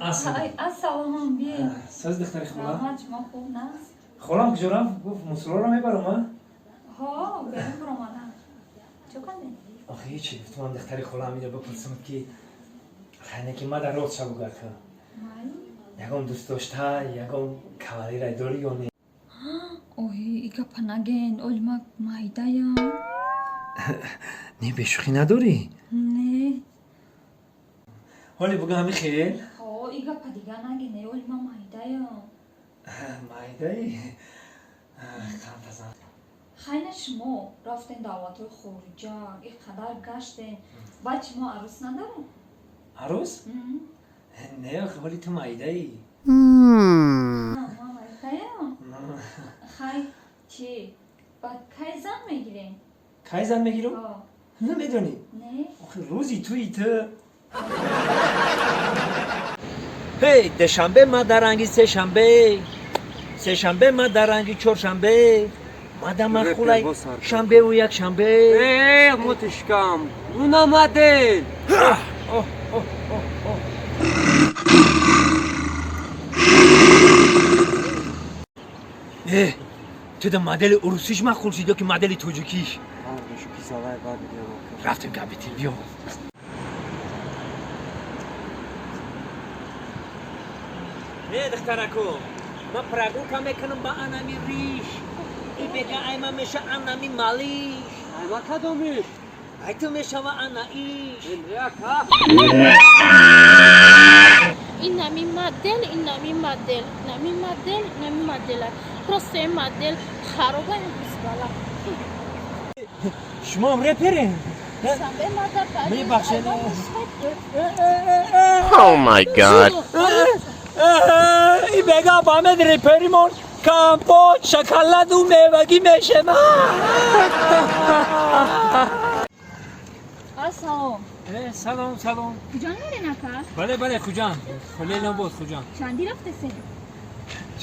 السلام بی ساز دختری خوبه؟ رحمت شما خوب نست؟ خالم کجا گفت مسلو رو میبرم ها بریم برو مانم چه کنی؟ آخه هیچی گفتم دختری خالم اینو بپرسم که خیلی که ما در روز شب بگرد که یکم دوست داشته یکم کمالی رای داری یا نه اوه ایگا پناگین اولما مایده یا نه بشوخی نداری؟ نه حالی بگم همین خیل؟ ها ایگا پدیگه نگینه اولما مایده یا مایده ای؟ کم تزن خیلی شما رفتین دعوتوی خروجه اینقدر گشتین بعد شما عروس ندارین؟ عروس؟ نه آخه حالی تو مایده ای ما مایده یا خیلی چی؟ بعد کی زن میگیرین؟ کی زن میگیرم؟ نمیدونی؟ نه آخه روزی توی تو هی دوشنبه ما درنگی سه شنبه ما درنگی چهارشنبه مادام خولای شنبه و یک شنبه متشکم اونا مدل تو ده مدل عروسیش مخول شده که مدل توجوکیش رفتیم کبیتی بیا نه دخترکو ما پرگو کم میکنم با انامی ریش ای بگه ایما میشه انامی مالیش ایما کدومیش؟ ای تو میشه و اناییش این نمی مدل پروسه مدل خرابه نیست بالا شما هم رپرین شنبه مدل می بخشید Oh my god. ای بگه با همه رپریمون کمپوت شکلت و میوگی میشه ما سلام سلام کجا میری نکر؟ بله کجام خلیلم بود کجام چندی رفته سه؟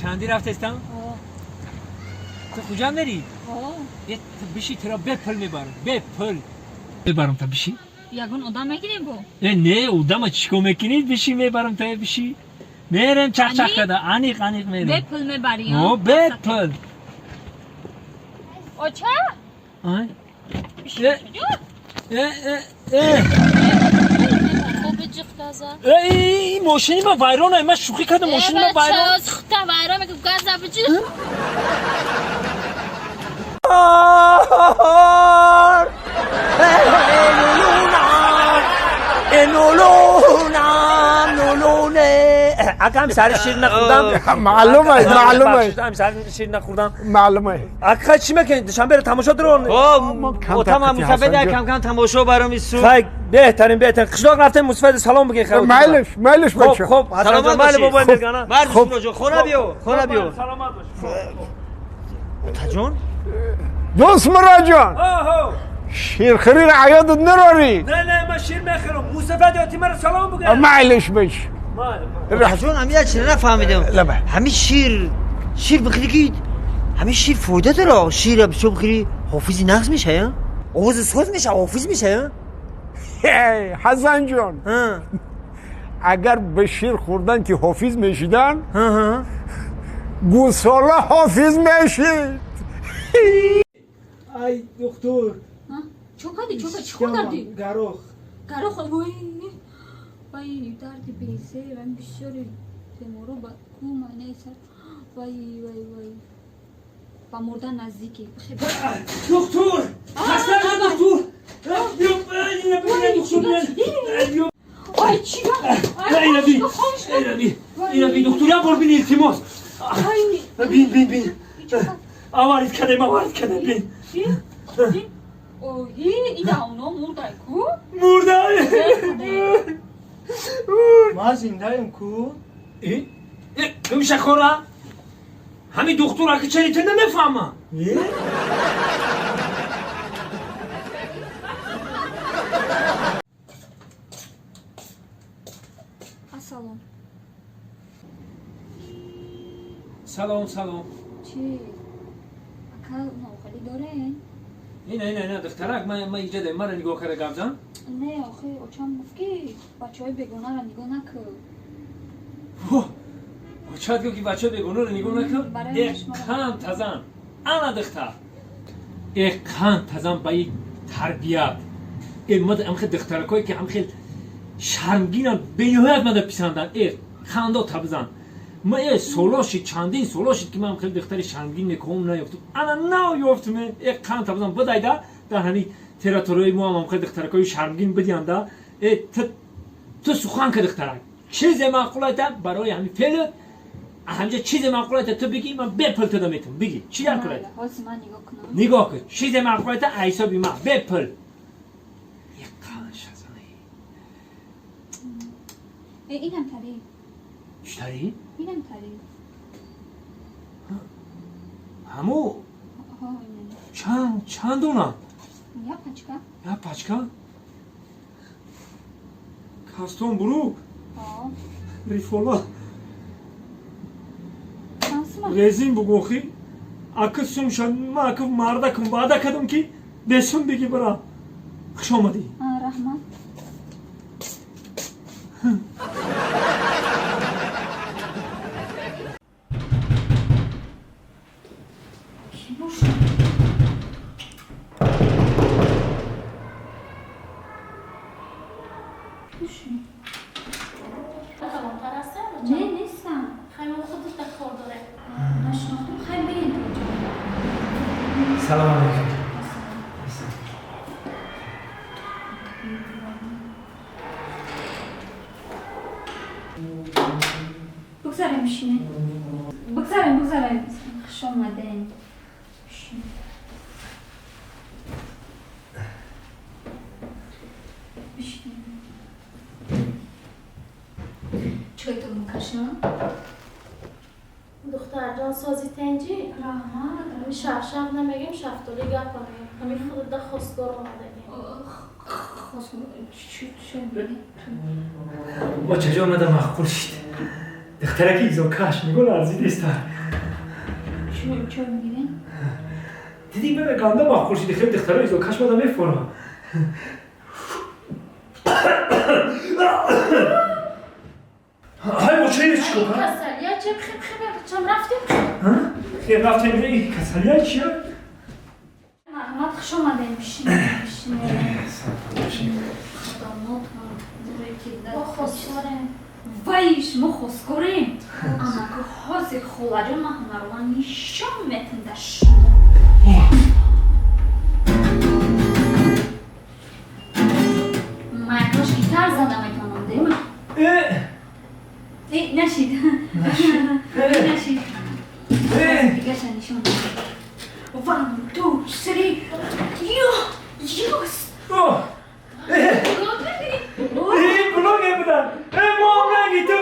چندی رفته استم؟ تو کجا میری؟ یه بشی ترا بپل میبرم تا بشی یگون آدم میگیریم بو؟ نه آدم چیکو میکنید بشی میبرم تا بشی میرم چک کده انیق میرم بپل میبری ها؟ بپل اوچه؟ آی خوب جخت ازا ای ماشینی ما ویرانه من شوخی کردم ماشینی ما ویران چه خطا ویران میگم گاز بجی اگه هم سر شیر نخوردم معلومه هم سر شیر نخوردم معلومه اگه چی میکنی دوشنبه رو تماشا درون اوتام هم مسافه کم تماشا برام ایسو خیلی بهترین قشلاق رفتیم مصفید سلام بگی خیلی مالش بچه خب سلامت بله باشی بابا میگن مرد شروع خونه بیو سلامت باش تجون دوست مراد جان شیرخری رعیادت نراری نه من شیر میخرم مصفید یاتی مرا سلام بگی معلش بچه تجون همین چیزی نفهمیدم همین شیر بخیری که همین شیر فایده داره شیر بسو بخیری حافظی نقص میشه یا آواز سوز میشه حافظ میشه حسن جان اگر به شیر خوردن که حافظ میشیدن گوساله حافظ میشید ای دکتر چه خوردی؟ گروخ وای درد بیسه من بسیاری تمورو با کوم نیست وای با مردن نزدیکی دکتر دکتر وای چی اینا بی دکتر یا بر بین التماس بین آوارد کنه بین اوهی ایده اونا مردای کو؟ ما زنده کو نمیشه خوره همین دکتر که چنین تو نمیفهمم سلام چی؟ اکا نوخالی داره؟ نه دخترک من ایجا دارم مرا نگاه کرده گفزن؟ نه آخه اوچم گفت که بچه های بگونه را نگاه نکن چند که بچه بگونه رو نگاه نکن کان تازم انا دختر کان تازم با یک تربیت مد ام خیلی دخترکایی که ام خیلی شرمگینن به نهایت مد پیشاندن خاندا تابزن ما سولاشی چندین سولاشی که من خیلی دختری شرمگین نکوم نیافتم انا نیافتم کان تابزن بدایدا در همین تراتوری ما هم خیلی دخترکای شرمگین بدیاندا تو سخن که دخترک چیز معقولته برای همین فعل همینجا چیز معقولته تو بگی من بپل تو دمیتم بگی چی در کنید نگاه کن چیز معقولته ایسا بی من بپل یک قانش هزانه اینم تری چطوری؟ اینم تری همو چند دونم یا پچکا کاستون بروک ریفولا رزین بگوخی اکه سومشان ما اکه مرده کن بادا کدوم کی بسون بگی برا خوش آمدی رحمت نه نیستم خیلی خودت کار داره نشناختم خیلی بگید سلام علیکم بگذاریم بشینه بگذاریم خوش آمدین بشینه چای تو مکشم دختر جان سازی تنجی همین شف نمیگیم شفتولی گپ کنیم همین خود ده خواستگار آمدگیم با چجا آمده مخبول شد دخترکی ایزا کش میگو لرزی دیسته چای میگیرین؟ دیدی ببه گنده مخبول شد خیلی دختره ایزا کش ماده میفورم های بچه چیکو کن؟ کسلیه چه چم رفتیم؟ خیلی رفتیم بری کسلیه چیه؟ محمد خوش آمدین بشینه با خواستگاریم وایش ما خواستگاریم اما که حاضر خولاجا ما هنرمان نشان میتن در شما مایکاش گیتار زده میتونم دیما نشید دیگه نشون One, two, three. Yes. بلوگه بودن معامله تو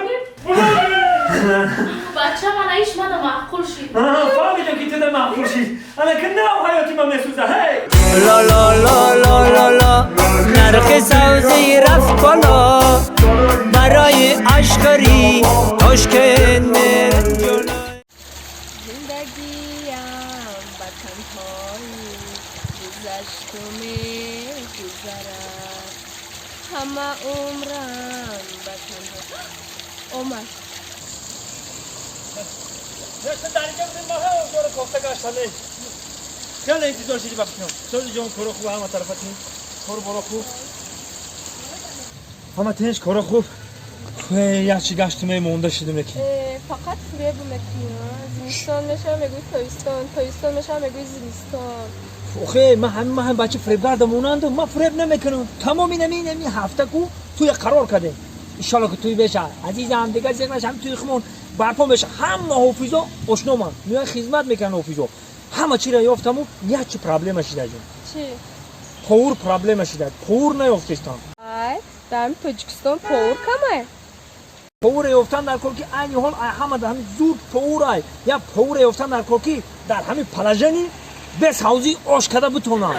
بچه من ایش من معقول شید فهمیدم که تو ده معقول شید انا که نه حیاتی من میسوزه هی لا لا لا لا لا لا نرخ سوزی رفت بالا برای عشقری تشکنه زندگیم با تنهایی گذشت و میگذرد همه عمرم با تنهایی عمر نشته درجه بودیم ما هم دور کفته گشتنه خیلی انتظار شدی ببینم سوزی جان کارو خوب همه طرفتیم کارو برو خوب همه تنش کارو خوب یکی گشتیم مونده شدیم نکی فقط فریب میکنیم زمستان میشه میگوی تایستان میشه میگوی زمستان اوخه ما هم بچه فریبگرد مونند ما فریب نمیکنم تمامی نمی هفته کو توی قرار کردیم انشالله که توی بشه عزیزم دیگه زیرنش هم توی خمون برپا بشه همه حافظا اشنا من میان خدمت میکنن حافظا همه چی را یافتم و یک چی پرابلم شده جون چی؟ پور پرابلم شده پور نیافتستم در تاجیکستان پور کمه پور یافتن در کل که این حال همه در همین زود پورای یا پور یافتن در کل که در همین پلاژنی بس حوزی آشکده بتونم